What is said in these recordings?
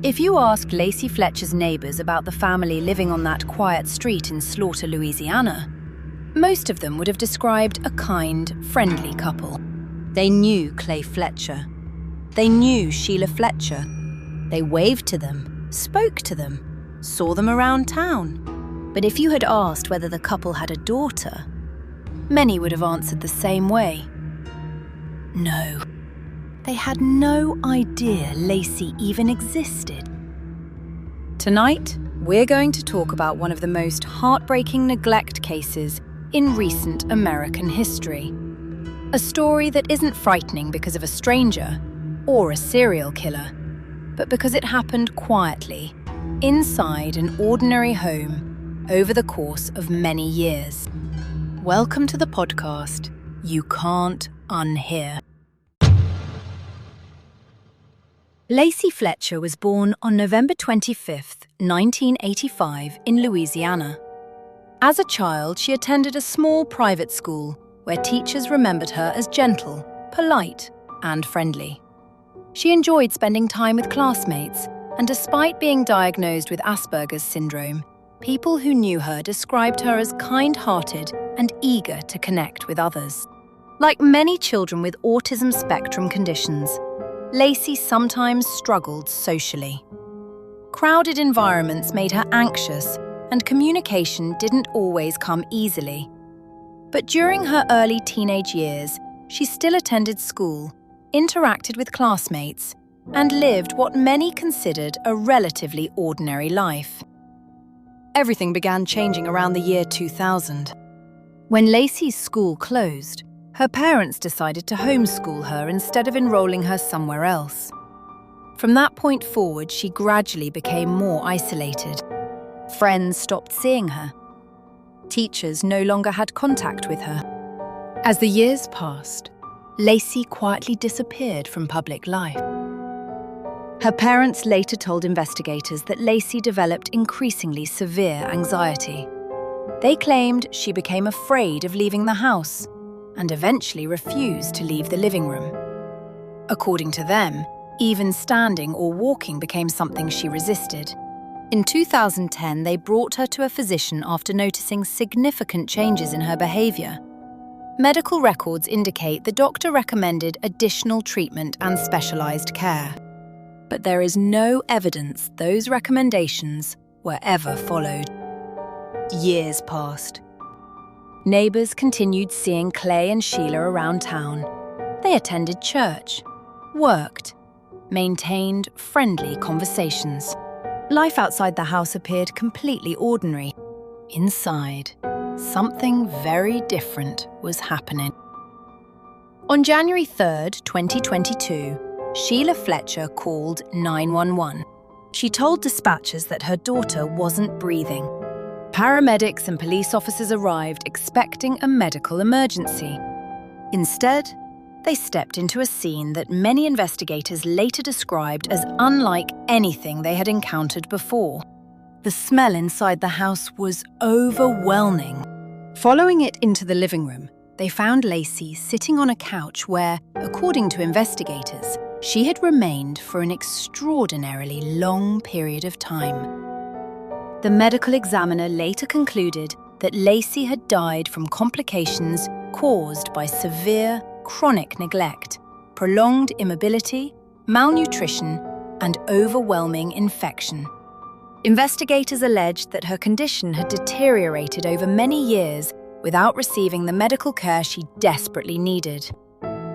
If you asked Lacey Fletcher's neighbors about the family living on that quiet street in Slaughter, Louisiana, most of them would have described a kind, friendly couple. They knew Clay Fletcher. They knew Sheila Fletcher. They waved to them, spoke to them, saw them around town. But if you had asked whether the couple had a daughter, many would have answered the same way. No. They had no idea Lacey even existed. Tonight, we're going to talk about one of the most heartbreaking neglect cases in recent American history. A story that isn't frightening because of a stranger or a serial killer, but because it happened quietly, inside an ordinary home, over the course of many years. Welcome to the podcast, You Can't Unhear. Lacey Fletcher was born on November 25th, 1985 in Louisiana. As a child, she attended a small private school where teachers remembered her as gentle, polite, and friendly. She enjoyed spending time with classmates, and despite being diagnosed with Asperger's syndrome, people who knew her described her as kind-hearted and eager to connect with others. Like many children with autism spectrum conditions, Lacey sometimes struggled socially. Crowded environments made her anxious, and communication didn't always come easily. But during her early teenage years, she still attended school, interacted with classmates, and lived what many considered a relatively ordinary life. Everything began changing around the year 2000. When Lacey's school closed, her parents decided to homeschool her instead of enrolling her somewhere else. From that point forward, she gradually became more isolated. Friends stopped seeing her. Teachers no longer had contact with her. As the years passed, Lacey quietly disappeared from public life. Her parents later told investigators that Lacey developed increasingly severe anxiety. They claimed she became afraid of leaving the house and eventually refused to leave the living room. According to them, even standing or walking became something she resisted. In 2010, they brought her to a physician after noticing significant changes in her behavior. Medical records indicate the doctor recommended additional treatment and specialized care. But there is no evidence those recommendations were ever followed. Years passed. Neighbors continued seeing Clay and Sheila around town. They attended church, worked, maintained friendly conversations. Life outside the house appeared completely ordinary. Inside, something very different was happening. On January 3rd, 2022, Sheila Fletcher called 911. She told dispatchers that her daughter wasn't breathing. Paramedics and police officers arrived expecting a medical emergency. Instead, they stepped into a scene that many investigators later described as unlike anything they had encountered before. The smell inside the house was overwhelming. Following it into the living room, they found Lacey sitting on a couch where, according to investigators, she had remained for an extraordinarily long period of time. The medical examiner later concluded that Lacey had died from complications caused by severe, chronic neglect, prolonged immobility, malnutrition, and overwhelming infection. Investigators alleged that her condition had deteriorated over many years without receiving the medical care she desperately needed.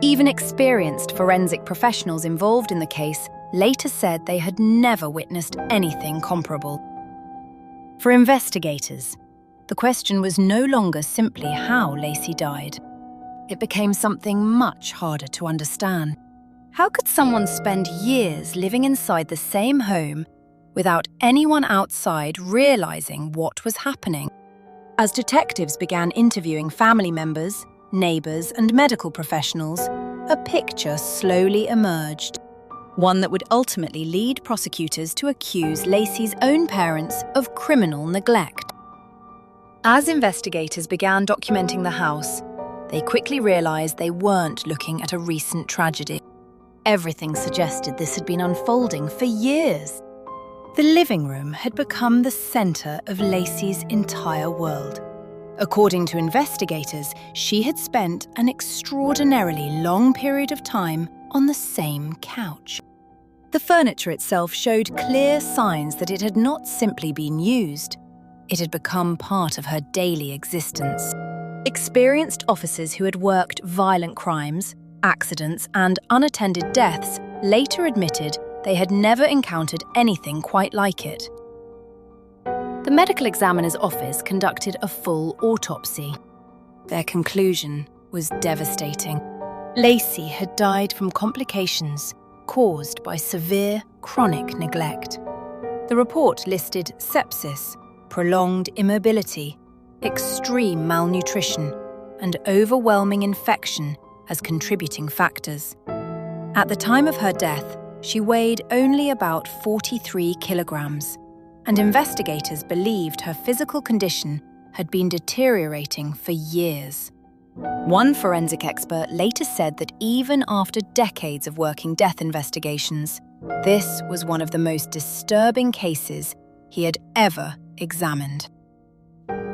Even experienced forensic professionals involved in the case later said they had never witnessed anything comparable. For investigators, the question was no longer simply how Lacey died. It became something much harder to understand. How could someone spend years living inside the same home without anyone outside realizing what was happening? As detectives began interviewing family members, neighbors, and medical professionals, a picture slowly emerged. One that would ultimately lead prosecutors to accuse Lacey's own parents of criminal neglect. As investigators began documenting the house, they quickly realized they weren't looking at a recent tragedy. Everything suggested this had been unfolding for years. The living room had become the center of Lacey's entire world. According to investigators, she had spent an extraordinarily long period of time on the same couch. The furniture itself showed clear signs that it had not simply been used. It had become part of her daily existence. Experienced officers who had worked violent crimes, accidents, and unattended deaths later admitted they had never encountered anything quite like it. The medical examiner's office conducted a full autopsy. Their conclusion was devastating. Lacey had died from complications caused by severe chronic neglect. The report listed sepsis, prolonged immobility, extreme malnutrition, and overwhelming infection as contributing factors. At the time of her death, she weighed only about 43 kilograms, and investigators believed her physical condition had been deteriorating for years. One forensic expert later said that even after decades of working death investigations, this was one of the most disturbing cases he had ever examined.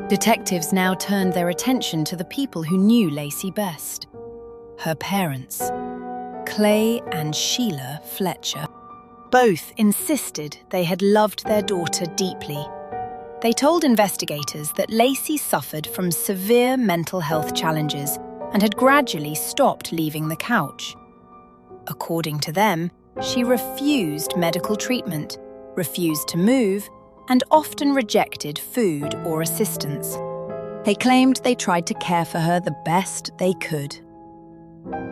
Detectives now turned their attention to the people who knew Lacey best. Her parents, Clay and Sheila Fletcher. Both insisted they had loved their daughter deeply. They told investigators that Lacey suffered from severe mental health challenges and had gradually stopped leaving the couch. According to them, she refused medical treatment, refused to move, and often rejected food or assistance. They claimed they tried to care for her the best they could.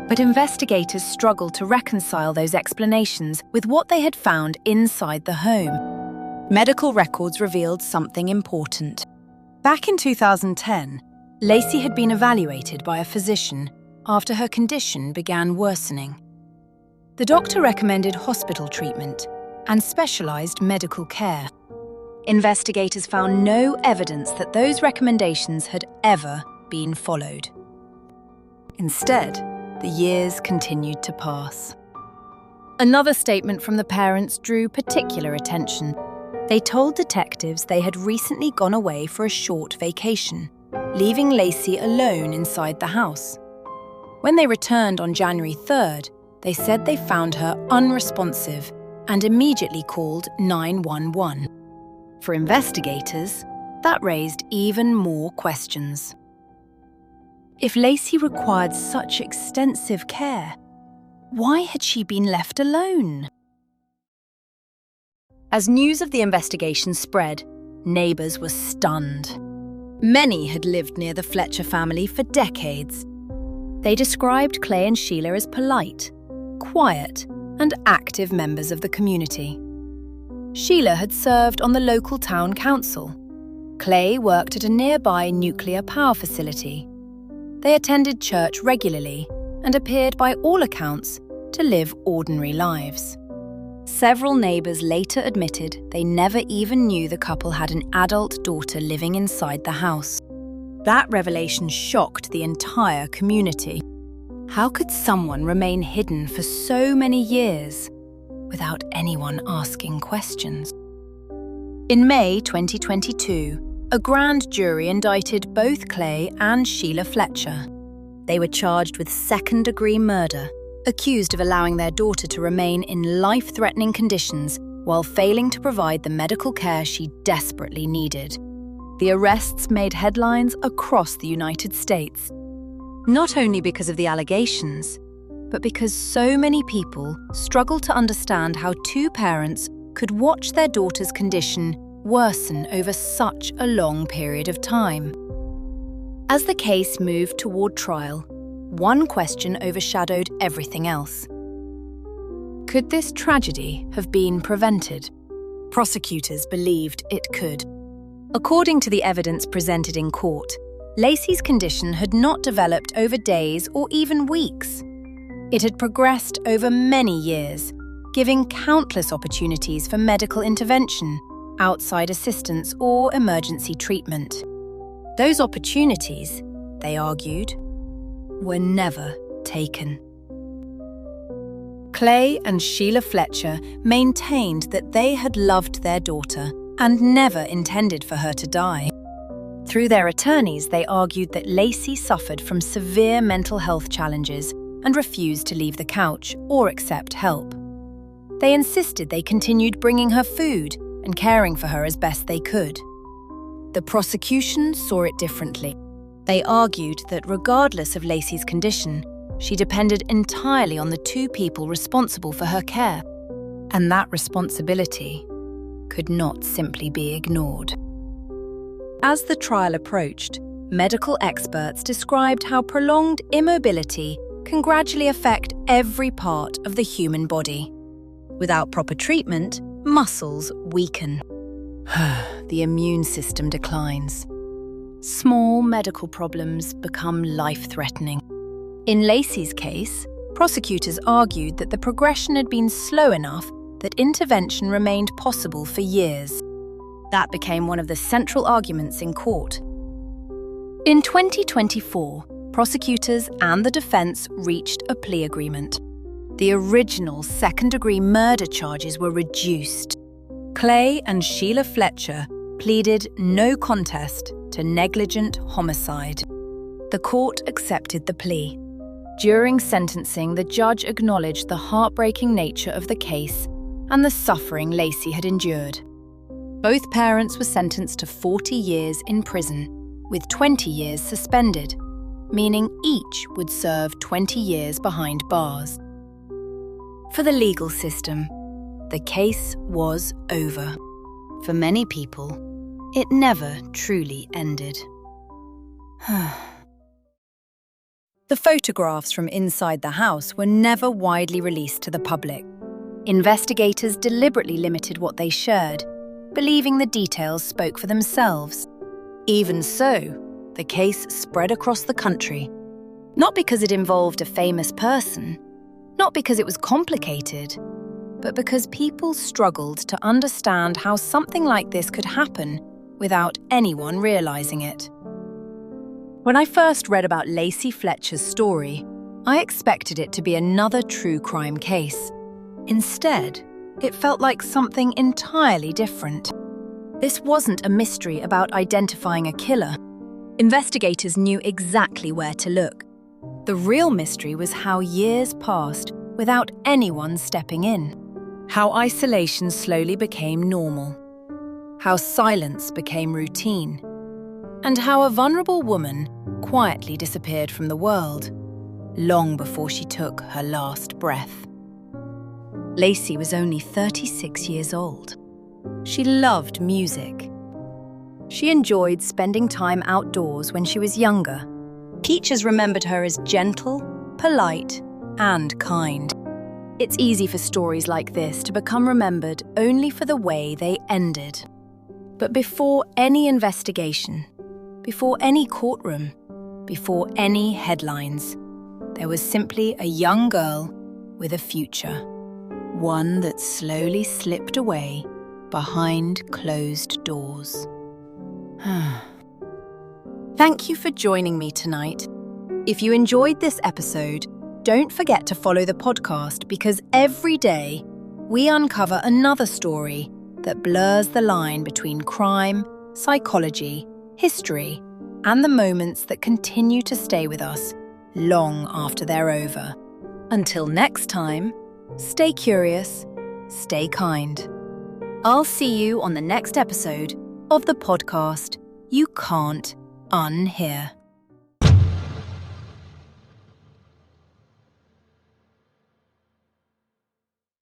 But investigators struggled to reconcile those explanations with what they had found inside the home. Medical records revealed something important. Back in 2010, Lacey had been evaluated by a physician after her condition began worsening. The doctor recommended hospital treatment and specialized medical care. Investigators found no evidence that those recommendations had ever been followed. Instead, the years continued to pass. Another statement from the parents drew particular attention. They told detectives they had recently gone away for a short vacation, leaving Lacey alone inside the house. When they returned on January 3rd, they said they found her unresponsive and immediately called 911. For investigators, that raised even more questions. If Lacey required such extensive care, why had she been left alone? As news of the investigation spread, neighbours were stunned. Many had lived near the Fletcher family for decades. They described Clay and Sheila as polite, quiet, and active members of the community. Sheila had served on the local town council. Clay worked at a nearby nuclear power facility. They attended church regularly and appeared by all accounts to live ordinary lives. Several neighbours later admitted they never even knew the couple had an adult daughter living inside the house. That revelation shocked the entire community. How could someone remain hidden for so many years without anyone asking questions? In May 2022, a grand jury indicted both Clay and Sheila Fletcher. They were charged with second-degree murder, accused of allowing their daughter to remain in life-threatening conditions while failing to provide the medical care she desperately needed. The arrests made headlines across the United States, not only because of the allegations, but because so many people struggled to understand how two parents could watch their daughter's condition worsen over such a long period of time. As the case moved toward trial, one question overshadowed everything else. Could this tragedy have been prevented? Prosecutors believed it could. According to the evidence presented in court, Lacey's condition had not developed over days or even weeks. It had progressed over many years, giving countless opportunities for medical intervention, outside assistance, or emergency treatment. Those opportunities, they argued, were never taken. Clay and Sheila Fletcher maintained that they had loved their daughter and never intended for her to die. Through their attorneys, they argued that Lacey suffered from severe mental health challenges and refused to leave the couch or accept help. They insisted they continued bringing her food and caring for her as best they could. The prosecution saw it differently. They argued that regardless of Lacey's condition, she depended entirely on the two people responsible for her care, and that responsibility could not simply be ignored. As the trial approached, medical experts described how prolonged immobility can gradually affect every part of the human body. Without proper treatment, muscles weaken. The immune system declines. Small medical problems become life-threatening. In Lacey's case, prosecutors argued that the progression had been slow enough that intervention remained possible for years. That became one of the central arguments in court. In 2024, prosecutors and the defense reached a plea agreement. The original second-degree murder charges were reduced. Clay and Sheila Fletcher pleaded no contest to negligent homicide. The court accepted the plea. During sentencing, the judge acknowledged the heartbreaking nature of the case and the suffering Lacey had endured. Both parents were sentenced to 40 years in prison, with 20 years suspended, meaning each would serve 20 years behind bars. For the legal system, the case was over. For many people, it never truly ended. The photographs from inside the house were never widely released to the public. Investigators deliberately limited what they shared, believing the details spoke for themselves. Even so, the case spread across the country. Not because it involved a famous person, not because it was complicated, but because people struggled to understand how something like this could happen without anyone realizing it. When I first read about Lacey Fletcher's story, I expected it to be another true crime case. Instead, it felt like something entirely different. This wasn't a mystery about identifying a killer. Investigators knew exactly where to look. The real mystery was how years passed without anyone stepping in. How isolation slowly became normal. How silence became routine. And how a vulnerable woman quietly disappeared from the world, long before she took her last breath. Lacey was only 36 years old. She loved music. She enjoyed spending time outdoors when she was younger. Teachers remembered her as gentle, polite, and kind. It's easy for stories like this to become remembered only for the way they ended. But before any investigation, before any courtroom, before any headlines, there was simply a young girl with a future. One that slowly slipped away behind closed doors. Thank you for joining me tonight. If you enjoyed this episode, don't forget to follow the podcast because every day we uncover another story that blurs the line between crime, psychology, history, and the moments that continue to stay with us long after they're over. Until next time, stay curious, stay kind. I'll see you on the next episode of the podcast You Can't Unhear.